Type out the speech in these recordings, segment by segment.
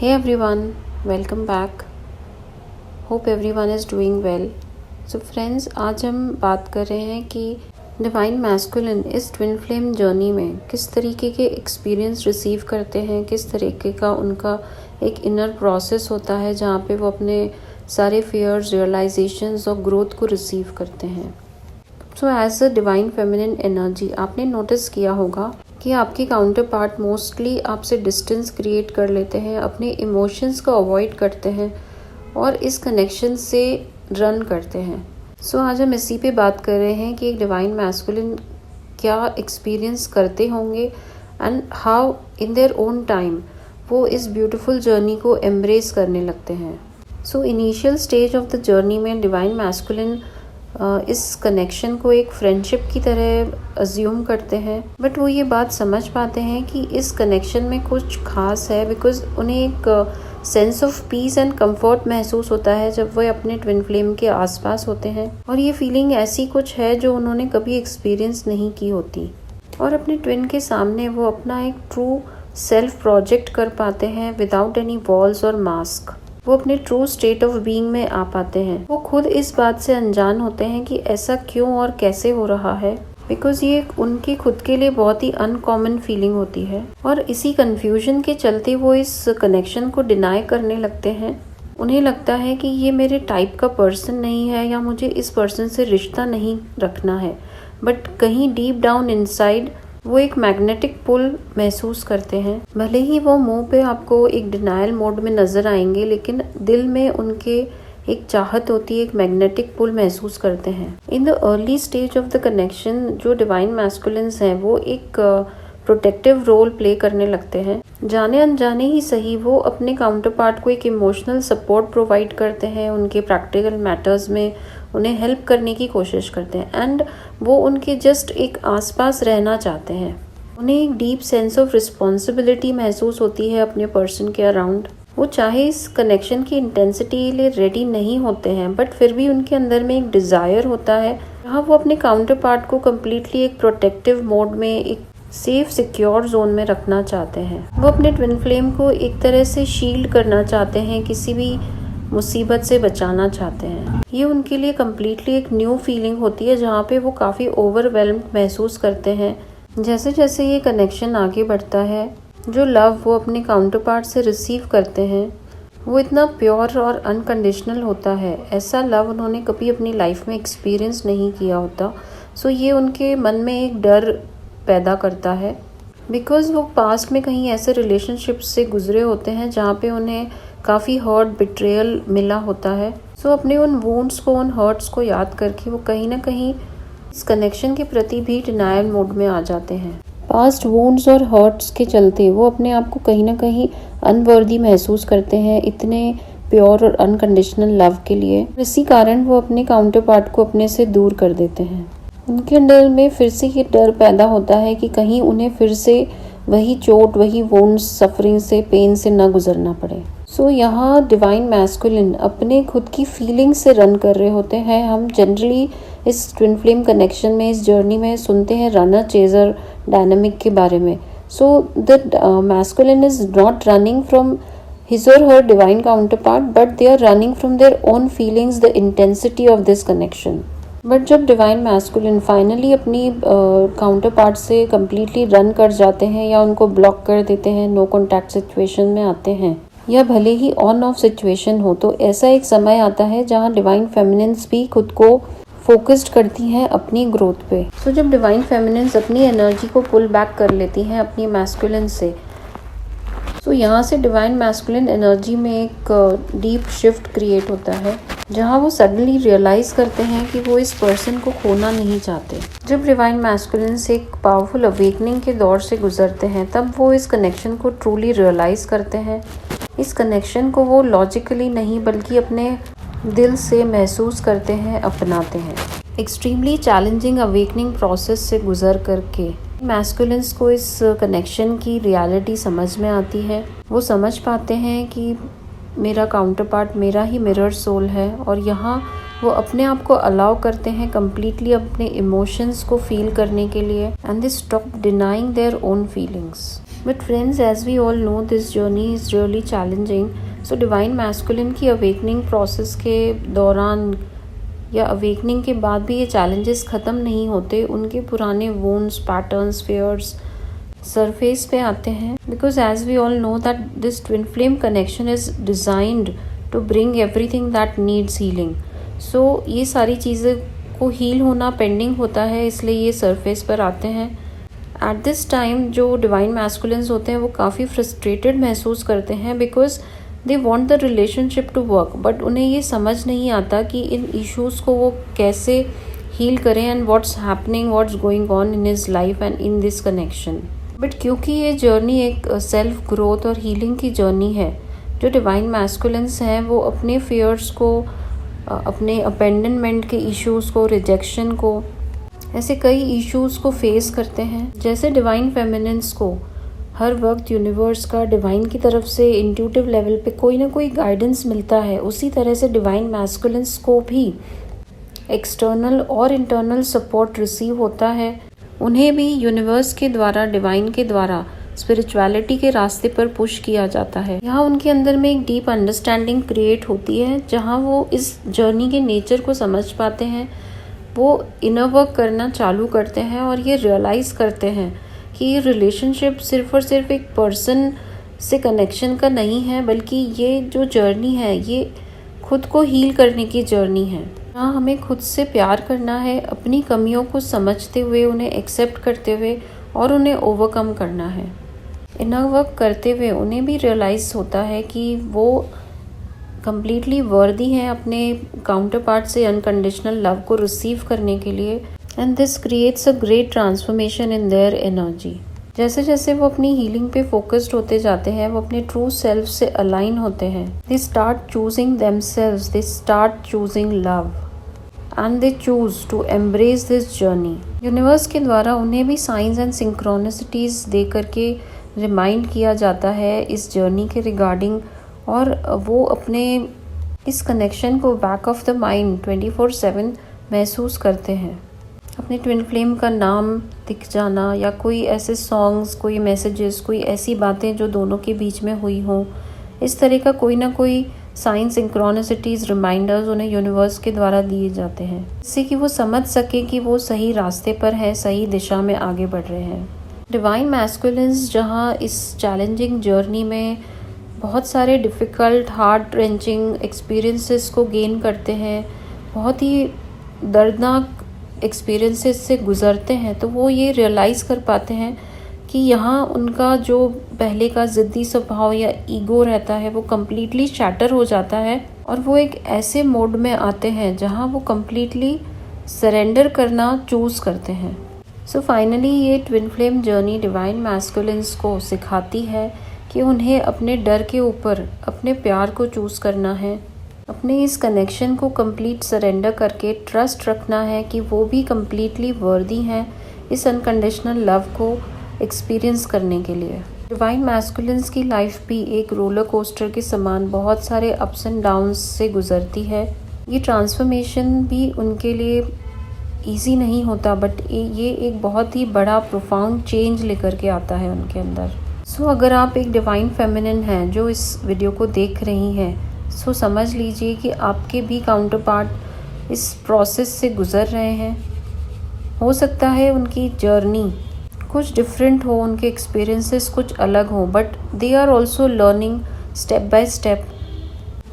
Hey everyone, welcome back. Hope everyone is doing well. So friends, आज हम बात कर रहे हैं कि डिवाइन मैस्कुलिन इस ट्विन फ्लेम जर्नी में किस तरीके के एक्सपीरियंस रिसीव करते हैं, किस तरीके का उनका एक इनर प्रोसेस होता है जहाँ पे वो अपने सारे फियर्स, रियलाइजेशंस और ग्रोथ को रिसीव करते हैं. So as a divine feminine energy आपने नोटिस किया होगा कि आपके काउंटर पार्ट मोस्टली आपसे डिस्टेंस क्रिएट कर लेते हैं, अपने इमोशंस को अवॉइड करते हैं और इस कनेक्शन से रन करते हैं. सो आज हम इसी पे बात कर रहे हैं कि एक डिवाइन मैस्कुलिन क्या एक्सपीरियंस करते होंगे and how in their own time वो इस ब्यूटीफुल जर्नी को एम्ब्रेस करने लगते हैं. So initial stage of the journey में डिवाइन मैस्कुलिन इस कनेक्शन को एक फ्रेंडशिप की तरह अज्यूम करते हैं, बट वो ये बात समझ पाते हैं कि इस कनेक्शन में कुछ खास है बिकॉज उन्हें एक sense of peace and comfort महसूस होता है जब वो अपने ट्विन फ्लेम के आसपास होते हैं. और ये फीलिंग ऐसी कुछ है जो उन्होंने कभी एक्सपीरियंस नहीं की होती और अपने ट्विन के सामने वो अपना एक ट्रू सेल्फ प्रोजेक्ट कर पाते हैं विदाउट एनी वॉल्स और मास्क. वो अपने ट्रू स्टेट ऑफ बीइंग में आ पाते हैं. वो खुद इस बात से अनजान होते हैं कि ऐसा क्यों और कैसे हो रहा है, बिकॉज ये उनकी खुद के लिए बहुत ही अनकॉमन फीलिंग होती है. और इसी कंफ्यूजन के चलते वो इस कनेक्शन को डिनाई करने लगते हैं. उन्हें लगता है कि ये मेरे टाइप का पर्सन नहीं है या मुझे इस पर्सन से रिश्ता नहीं रखना है, बट कहीं डीप डाउन इनसाइड वो एक मैग्नेटिक पुल महसूस करते हैं. भले ही वो मुंह पे आपको एक डिनायल मोड में नजर आएंगे, लेकिन दिल में उनके एक चाहत होती है, एक मैग्नेटिक पुल महसूस करते हैं. In the early stage of the connection जो डिवाइन मैस्कुलिन्स हैं वो एक प्रोटेक्टिव रोल प्ले करने लगते हैं. जाने अनजाने ही सही वो अपने काउंटर पार्ट को एक इमोशनल सपोर्ट प्रोवाइड करते हैं, उनके प्रैक्टिकल मैटर्स में उन्हें हेल्प करने की कोशिश करते हैं एंड वो उनके जस्ट एक आसपास रहना चाहते हैं. उन्हें एक डीप सेंस ऑफ रिस्पॉन्सिबिलिटी महसूस होती है अपने पर्सन के अराउंड. वो चाहे इस कनेक्शन की इंटेंसिटी के लिए रेडी नहीं होते हैं, बट फिर भी उनके अंदर में एक डिज़ायर होता है जहाँ वो अपने काउंटर पार्ट को कम्प्लीटली एक प्रोटेक्टिव मोड में, एक सेफ सिक्योर जोन में रखना चाहते हैं. वो अपने ट्विन फ्लेम को एक तरह से शील्ड करना चाहते हैं, किसी भी मुसीबत से बचाना चाहते हैं. ये उनके लिए कम्प्लीटली एक न्यू फीलिंग होती है जहाँ पे वो काफ़ी ओवरवेल्म्ड महसूस करते हैं. जैसे जैसे ये कनेक्शन आगे बढ़ता है, जो लव वो अपने काउंटर पार्ट से रिसीव करते हैं वो इतना प्योर और अनकंडीशनल होता है. ऐसा लव उन्होंने कभी अपनी लाइफ में एक्सपीरियंस नहीं किया होता. सो ये उनके मन में एक डर पैदा करता है बिकॉज वो पास्ट में कहीं ऐसे रिलेशनशिप्स से गुजरे होते हैं जहाँ पे उन्हें काफ़ी हर्ट, बिट्रेयल मिला होता है. सो अपने उन वुंड्स को, उन हर्ट्स को याद करके वो कहीं ना कहीं इस कनेक्शन के प्रति भी डिनायल मोड में आ जाते हैं. पास्ट वुंड्स और हर्ट्स के चलते वो अपने आप को कहीं ना कहीं अनवर्दी महसूस करते हैं इतने प्योर और अनकंडीशनल लव के लिए. इसी कारण वो अपने काउंटर पार्ट को अपने से दूर कर देते हैं. उनके अंदर में फिर से ये डर पैदा होता है कि कहीं उन्हें फिर से वही चोट, वही वुंड्स, सफरिंग से, पेन से न गुजरना पड़े. सो यहाँ डिवाइन मैस्कुलिन अपने खुद की फीलिंग से रन कर रहे होते हैं. हम जनरली इस ट्विन फ्लेम कनेक्शन में, इस जर्नी में सुनते हैं रनर चेजर डायनामिक के बारे में. So the masculine is not running from his or her divine counterpart, but they are running from their own feelings, the intensity of this connection. But जब divine masculine finally अपनी counter part से completely run कर जाते हैं या उनको block कर देते हैं, नो कॉन्टैक्ट सिचुएशन में आते हैं या भले ही ऑन ऑफ सिचुएशन हो, तो ऐसा एक समय आता है जहाँ डिवाइन फेमिनिन्स भी खुद को फोकस्ड करती हैं अपनी ग्रोथ पे. तो जब डिवाइन फेमिनिन्स अपनी एनर्जी को पुल बैक कर लेती हैं अपनी मैस्कुलिन से, तो यहाँ से डिवाइन मैस्कुलिन एनर्जी में एक डीप शिफ्ट क्रिएट होता है जहाँ वो सडनली रियलाइज़ करते हैं कि वो इस पर्सन को खोना नहीं चाहते. जब डिवाइन मैस्कुलिन से एक पावरफुल अवेकनिंग के दौर से गुजरते हैं, तब वो इस कनेक्शन को ट्रूली रियलाइज़ करते हैं. इस कनेक्शन को वो लॉजिकली नहीं बल्कि अपने दिल से महसूस करते हैं, अपनाते हैं. एक्सट्रीमली चैलेंजिंग अवेकनिंग प्रोसेस से गुजर करके मैस्कुलिन्स को इस कनेक्शन की रियलिटी समझ में आती है. वो समझ पाते हैं कि मेरा काउंटर पार्ट मेरा ही मिरर सोल है और यहाँ वो अपने आप को अलाउ करते हैं कम्प्लीटली अपने इमोशंस को फील करने के लिए and they stop denying their own feelings. But friends, as we all know, this journey is really challenging. So divine masculine की अवेकनिंग प्रोसेस के दौरान या अवेकनिंग के बाद भी ये चैलेंजेस ख़त्म नहीं होते. उनके पुराने वोन्स, पैटर्न्स, फेयर्स सरफेस पे आते हैं. Because as we all know that this twin flame connection is designed to bring everything that needs healing. So ये सारी चीज़ें को हील होना पेंडिंग होता है, इसलिए ये सरफेस पर आते हैं. एट दिस टाइम जो डिवाइन मैस्कुलिन्स होते हैं वो काफ़ी फ्रस्ट्रेटेड महसूस करते हैं because they want the relationship to work. But उन्हें ये समझ नहीं आता कि इन इश्यूज़ को वो कैसे हील करें and what's happening, what's going on in his life and in this connection. But क्योंकि ये जर्नी एक सेल्फ ग्रोथ और हीलिंग की जर्नी है, जो डिवाइन मैस्कुलिन्स हैं वो अपने फियर्स को, अपने अबेंडनमेंट के इश्यूज़ को, रिजेक्शन को, ऐसे कई इश्यूज़ को फेस करते हैं. जैसे डिवाइन फेमिनिन्स को हर वक्त यूनिवर्स का डिवाइन की तरफ से इंट्यूटिव लेवल पे कोई ना कोई गाइडेंस मिलता है, उसी तरह से डिवाइन मैस्कुलिन्स को भी एक्सटर्नल और इंटरनल सपोर्ट रिसीव होता है. उन्हें भी यूनिवर्स के द्वारा, डिवाइन के द्वारा स्पिरिचुअलिटी के रास्ते पर पुश किया जाता है. यहाँ उनके अंदर में एक डीप अंडरस्टैंडिंग क्रिएट होती है, जहाँ वो इस जर्नी के नेचर को समझ पाते हैं. वो इनर वर्क करना चालू करते हैं और ये रियलाइज़ करते हैं कि ये रिलेशनशिप सिर्फ और सिर्फ एक पर्सन से कनेक्शन का नहीं है, बल्कि ये जो जर्नी है ये खुद को हील करने की जर्नी है. हाँ, हमें खुद से प्यार करना है, अपनी कमियों को समझते हुए, उन्हें एक्सेप्ट करते हुए और उन्हें ओवरकम करना है. इनर वर्क करते हुए उन्हें भी रियलाइज़ होता है कि वो कम्प्लीटली वर्दी हैं अपने काउंटर पार्ट से अनकंडीशनल लव को रिसीव करने के लिए. And this creates a great transformation in their energy. जैसे जैसे वो अपनी हीलिंग पे फोकस्ड होते जाते हैं, वो अपने ट्रू सेल्फ से अलाइन होते हैं. They start choosing themselves, they start choosing love and they choose to embrace this journey. Universe के द्वारा उन्हें भी साइंस एंड सिंक्रोनिसिटीज दे करके रिमाइंड किया जाता है इस जर्नी के रिगार्डिंग, और वो अपने इस कनेक्शन को बैक ऑफ द माइंड 24/7 महसूस करते हैं. अपने ट्विन फ्लेम का नाम दिख जाना या कोई ऐसे सॉन्ग्स, कोई मैसेजेस, कोई ऐसी बातें जो दोनों के बीच में हुई हों, इस तरह का कोई ना कोई साइन, सिंक्रोनिसिटीज़, रिमाइंडर्स उन्हें यूनिवर्स के द्वारा दिए जाते हैं, जिससे कि वो समझ सके कि वो सही रास्ते पर हैं, सही दिशा में आगे बढ़ रहे हैं. डिवाइन मैस्कुलिन्स जहाँ इस चैलेंजिंग जर्नी में बहुत सारे डिफ़िकल्ट, हार्ट रेंचिंग एक्सपीरियंसेस को गेन करते हैं, बहुत ही दर्दनाक एक्सपीरियंसेस से गुज़रते हैं, तो वो ये रियलाइज़ कर पाते हैं कि यहाँ उनका जो पहले का ज़िद्दी स्वभाव या ईगो रहता है वो कम्प्लीटली शैटर हो जाता है और वो एक ऐसे मोड में आते हैं जहाँ वो कम्प्लीटली सरेंडर करना चूज़ करते हैं. सो फाइनली ये twin flame journey divine masculines को सिखाती है कि उन्हें अपने डर के ऊपर अपने प्यार को चूज़ करना है, अपने इस कनेक्शन को कंप्लीट सरेंडर करके ट्रस्ट रखना है कि वो भी कंप्लीटली वर्दी हैं इस अनकंडीशनल लव को एक्सपीरियंस करने के लिए. डिवाइन मैस्कुलिन्स की लाइफ भी एक रोलर कोस्टर के समान बहुत सारे अप्स एंड डाउन्स से गुजरती है. ये ट्रांसफॉर्मेशन भी उनके लिए ईजी नहीं होता, बट ये एक बहुत ही बड़ा प्रोफाउंड चेंज लेकर के आता है उनके अंदर. सो अगर आप एक डिवाइन फेमिनिन हैं जो इस वीडियो को देख रही हैं, सो समझ लीजिए कि आपके भी काउंटर पार्ट इस प्रोसेस से गुज़र रहे हैं. हो सकता है उनकी जर्नी कुछ डिफरेंट हो, उनके एक्सपीरियंसेस कुछ अलग हो, but they are also learning step by step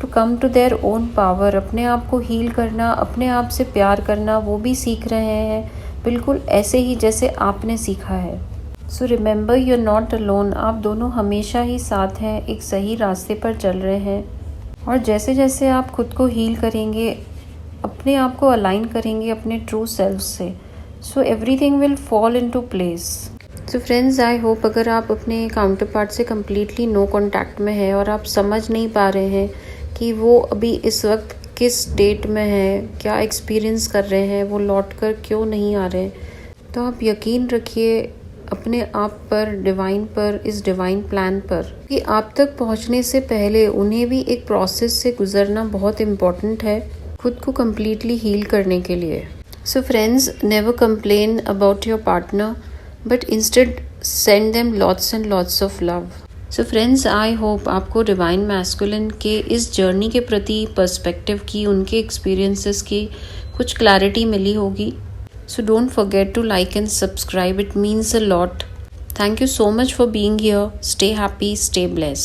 to come to their own power. अपने आप को हील करना, अपने आप से प्यार करना वो भी सीख रहे हैं, बिल्कुल ऐसे ही जैसे आपने सीखा है. So remember, you are not alone. आप दोनों हमेशा ही साथ हैं, एक सही रास्ते पर चल रहे हैं. और जैसे जैसे आप खुद को हील करेंगे, अपने आप को अलाइन करेंगे अपने ट्रू सेल्फ से, so everything will fall into place. So friends, I hope अगर आप अपने काउंटर पार्ट से कम्प्लीटली नो कॉन्टैक्ट में हैं और आप समझ नहीं पा रहे हैं कि वो अभी इस वक्त किस स्टेट में है, क्या एक्सपीरियंस कर रहे हैं, वो लौट कर क्यों नहीं आ रहे, तो आप यकीन रखिए अपने आप पर, डिवाइन पर, इस डिवाइन प्लान पर, कि आप तक पहुंचने से पहले उन्हें भी एक प्रोसेस से गुजरना बहुत इम्पॉर्टेंट है खुद को कम्प्लीटली हील करने के लिए. So friends, never complain about your partner, but instead send them lots and lots of love. So friends, I hope आपको डिवाइन मैस्कुलिन के इस जर्नी के प्रति पर्सपेक्टिव की, उनके एक्सपीरियंसेस की कुछ क्लैरिटी मिली होगी। So don't forget to like and subscribe, it means a lot. Thank you so much for being here. Stay happy, stay blessed.